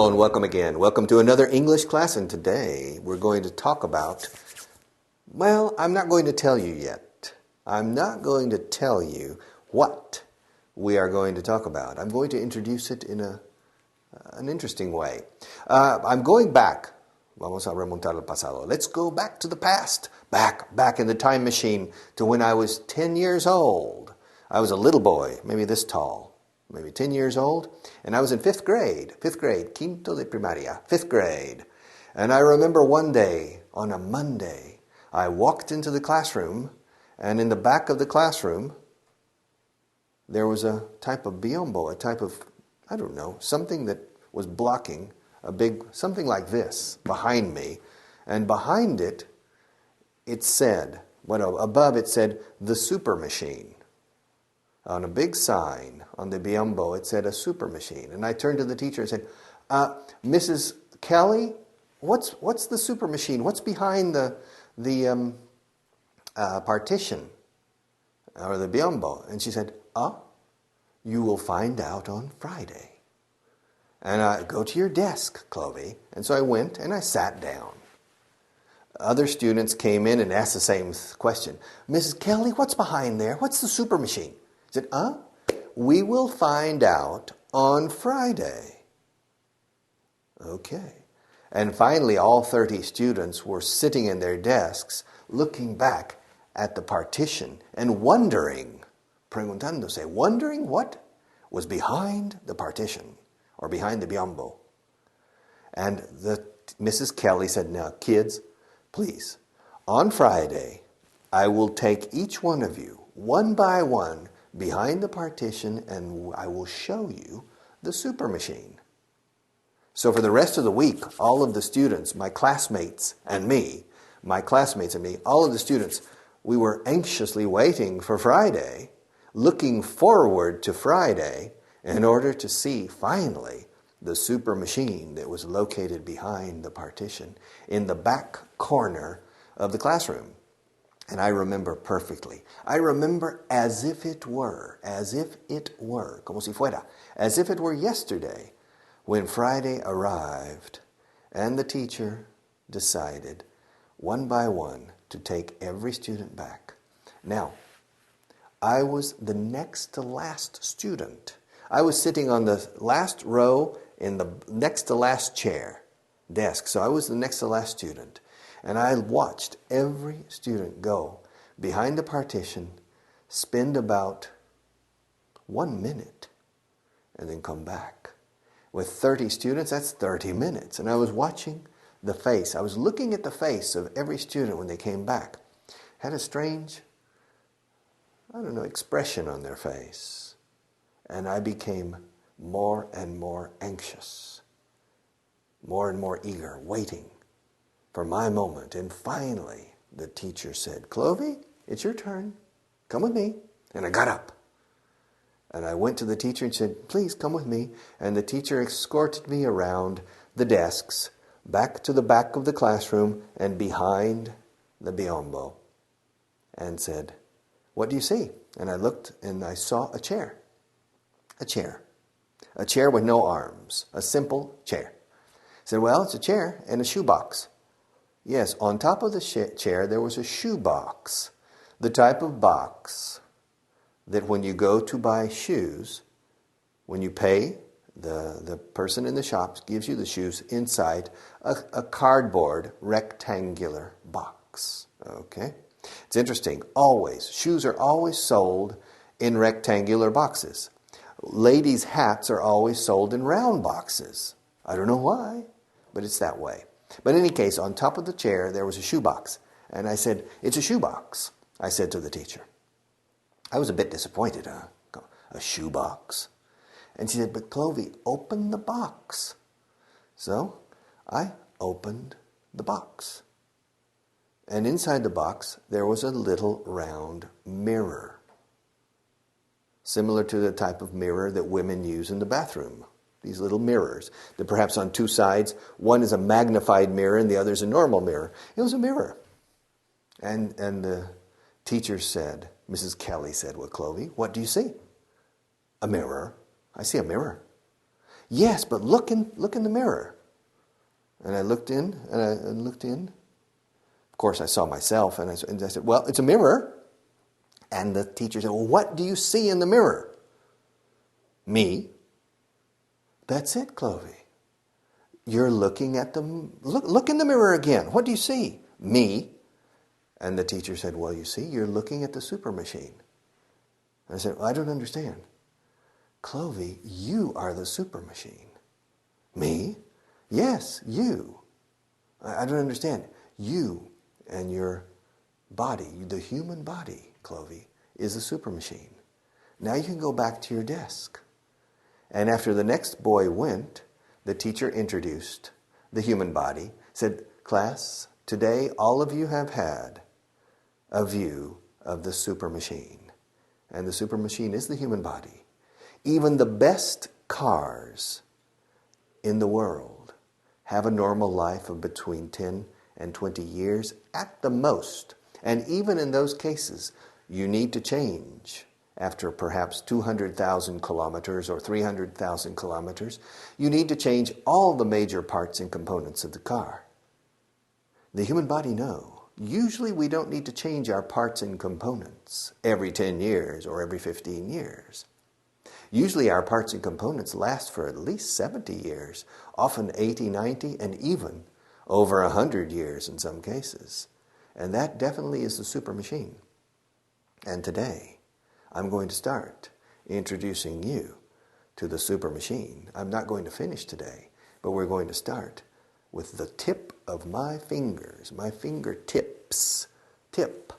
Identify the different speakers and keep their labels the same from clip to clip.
Speaker 1: Hello and welcome again. Welcome to another English class, and today we're going to talk about, well, I'm not going to tell you yet. I'm not going to tell you what we are going to talk about. I'm going to introduce it in an interesting way. I'm going back. Vamos a remontar al pasado. Let's go back to the past. Back in the time machine to when I was 10 years old. I was a little boy, maybe this tall. Maybe 10 years old, and I was in fifth grade, quinto de primaria, fifth grade. And I remember one day, on a Monday, I walked into the classroom, and in the back of the classroom, there was a type of biombo, a type of, I don't know, something that was blocking a big, something like this, behind me. And behind it, it said, above it said, the super machine. On a big sign on the biombo, it said a super machine. And I turned to the teacher and said, Mrs. Kelly, what's the super machine? What's behind the partition or the biombo? And she said, you will find out on Friday. And go to your desk, Clovey. And so I went and I sat down. Other students came in and asked the same question. Mrs. Kelly, what's behind there? What's the super machine? I said, we will find out on Friday. Okay. And finally, all 30 students were sitting in their desks, looking back at the partition and wondering what was behind the partition or behind the biombo. And Mrs. Kelly said, now, kids, please, on Friday, I will take each one of you, one by one, behind the partition, and I will show you the super machine. So for the rest of the week, all of the students, my classmates and me, all of the students, we were anxiously waiting for Friday, looking forward to Friday, in order to see, finally, the super machine that was located behind the partition in the back corner of the classroom. And I remember perfectly. I remember as if it were, como si fuera, as if it were yesterday, when Friday arrived and the teacher decided, one by one, to take every student back. Now, I was the next to last student. I was sitting on the last row in the next to last desk. So I was the next to last student. And I watched every student go behind the partition, spend about 1 minute, and then come back. With 30 students, that's 30 minutes. And I was watching the face. I was looking at the face of every student when they came back. Had a strange, expression on their face. And I became more and more anxious, more and more eager, waiting for my moment. And finally, the teacher said, Clovey, it's your turn. Come with me. And I got up. And I went to the teacher and said, please come with me. And the teacher escorted me around the desks, back to the back of the classroom and behind the biombo, and said, what do you see? And I looked and I saw a chair. A chair with no arms. A simple chair. I said, well, it's a chair and a shoebox. Yes, on top of the chair there was a shoebox, the type of box that when you go to buy shoes, when you pay, the person in the shop gives you the shoes inside a cardboard rectangular box. Okay? It's interesting. Shoes are always sold in rectangular boxes. Ladies' hats are always sold in round boxes. I don't know why, but it's that way. But in any case, on top of the chair, there was a shoebox. And I said, it's a shoebox, I said to the teacher. I was a bit disappointed, a shoebox. And she said, but Clovey, open the box. So I opened the box. And inside the box, there was a little round mirror, similar to the type of mirror that women use in the bathroom. These little mirrors, that perhaps on two sides, one is a magnified mirror and the other is a normal mirror. It was a mirror. And the teacher said, Mrs. Kelly said, well, Clovey, what do you see? A mirror. I see a mirror. Yes, but look in the mirror. And I looked in, and I looked in. Of course, I saw myself, and I said, well, it's a mirror. And the teacher said, well, what do you see in the mirror? Me. That's it, Clovey. You're looking at them. Look in the mirror again. What do you see? Me. And the teacher said, well, you see, you're looking at the super machine. I said, well, I don't understand. Clovey, you are the super machine. Me? Yes, you. I don't understand. You and your body, the human body, Clovey, is a super machine. Now you can go back to your desk. And after the next boy went, the teacher introduced the human body, said, class, today all of you have had a view of the super machine. And the super machine is the human body. Even the best cars in the world have a normal life of between 10 and 20 years at the most. And even in those cases, you need to change. After perhaps 200,000 kilometers or 300,000 kilometers, you need to change all the major parts and components of the car. The human body, no. Usually we don't need to change our parts and components every 10 years or every 15 years. Usually our parts and components last for at least 70 years, often 80, 90, and even over 100 years in some cases. And that definitely is the super machine. And today, I'm going to start introducing you to the super machine. I'm not going to finish today, but we're going to start with the tip of my fingers, my fingertips. Tip,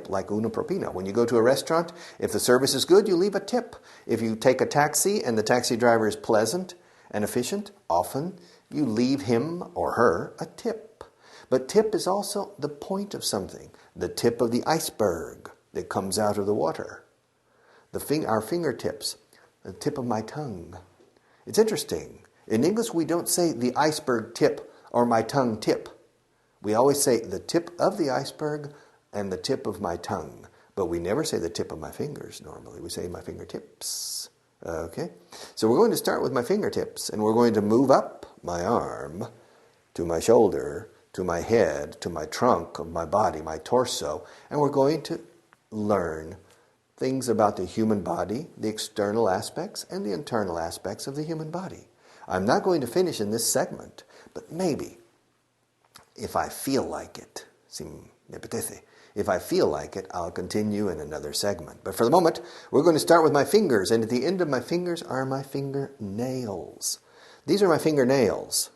Speaker 1: like una propina. When you go to a restaurant, if the service is good, you leave a tip. If you take a taxi and the taxi driver is pleasant and efficient, often you leave him or her a tip. But tip is also the point of something, the tip of the iceberg that comes out of the water. Our fingertips, the tip of my tongue. It's interesting. In English, we don't say the iceberg tip or my tongue tip. We always say the tip of the iceberg and the tip of my tongue. But we never say the tip of my fingers normally. We say my fingertips. Okay? So we're going to start with my fingertips, and we're going to move up my arm to my shoulder, to my head, to my trunk of my body, my torso, and we're going to learn things about the human body, the external aspects and the internal aspects of the human body. I'm not going to finish in this segment, but maybe, if I feel like it, if I feel like it, I'll continue in another segment. But for the moment, we're going to start with my fingers, and at the end of my fingers are my fingernails. These are my fingernails.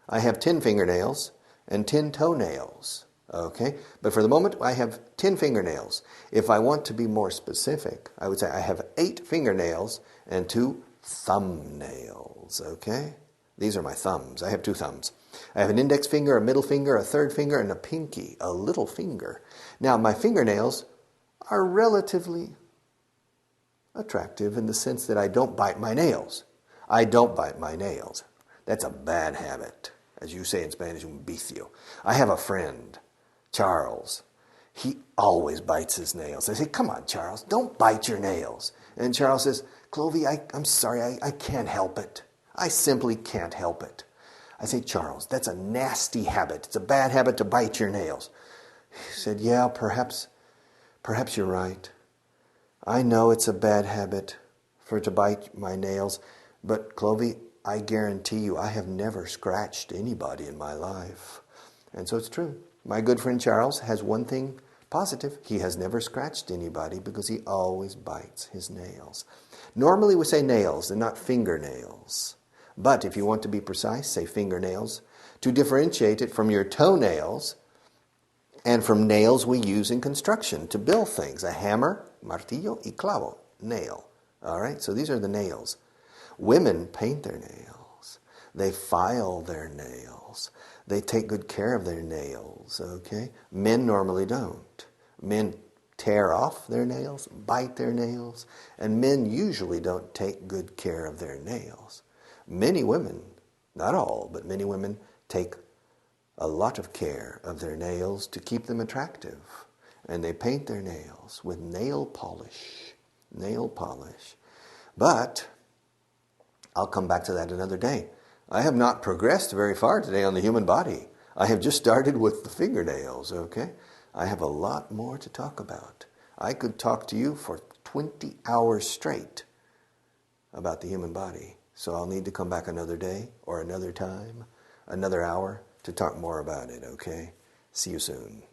Speaker 1: I have 10 fingernails and 10 toenails. Okay, but for the moment I have 10 fingernails. If I want to be more specific, I would say I have 8 fingernails and 2 thumbnails. Okay, these are my thumbs. I have 2 thumbs. I have an index finger, a middle finger, a third finger, and a pinky, a little finger. Now my fingernails are relatively attractive in the sense that I don't bite my nails. I don't bite my nails. That's a bad habit. As you say in Spanish, un vicio. I have a friend, Charles. He always bites his nails. I say, come on, Charles, don't bite your nails. And Charles says, Clovey, I'm sorry, I can't help it. I simply can't help it. I say, Charles, that's a nasty habit. It's a bad habit to bite your nails. He said, yeah, perhaps you're right. I know it's a bad habit to bite my nails, but Clovey, I guarantee you, I have never scratched anybody in my life. And so it's true. My good friend Charles has one thing positive. He has never scratched anybody because he always bites his nails. Normally we say nails and not fingernails. But if you want to be precise, say fingernails to differentiate it from your toenails and from nails we use in construction to build things. A hammer, martillo y clavo, nail. All right, so these are the nails. Women paint their nails. They file their nails. They take good care of their nails, okay? Men normally don't. Men tear off their nails, bite their nails, and men usually don't take good care of their nails. Many women, not all, but many women take a lot of care of their nails to keep them attractive. And they paint their nails with nail polish. But I'll come back to that another day. I have not progressed very far today on the human body. I have just started with the fingernails, okay? I have a lot more to talk about. I could talk to you for 20 hours straight about the human body. So I'll need to come back another day or another time, another hour to talk more about it, okay? See you soon.